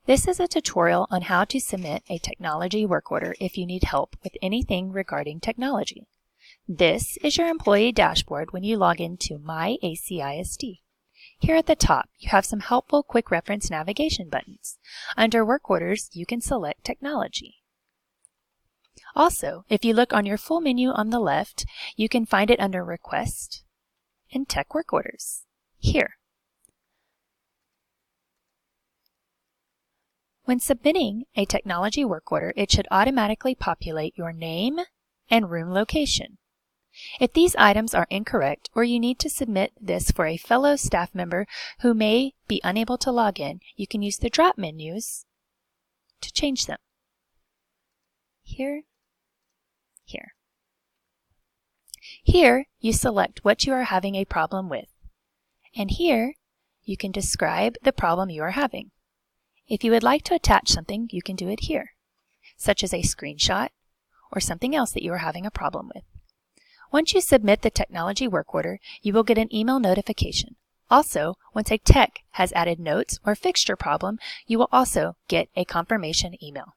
This is a tutorial on how to submit a technology work order if you need help with anything regarding technology. This is your employee dashboard when you log into My ACISD. Here at the top, you have some helpful quick reference navigation buttons. Under Work Orders, you can select Technology. Also, if you look on your full menu on the left, you can find it under Request and Tech Work Orders. Here. When submitting a technology work order, it should automatically populate your name and room location. If these items are incorrect or you need to submit this for a fellow staff member who may be unable to log in, you can use the drop menus to change them. Here, here. Here, you select what you are having a problem with. And here, you can describe the problem you are having. If you would like to attach something, you can do it here, such as a screenshot or something else that you are having a problem with. Once you submit the technology work order, you will get an email notification. Also, once a tech has added notes or fixed your problem, you will also get a confirmation email.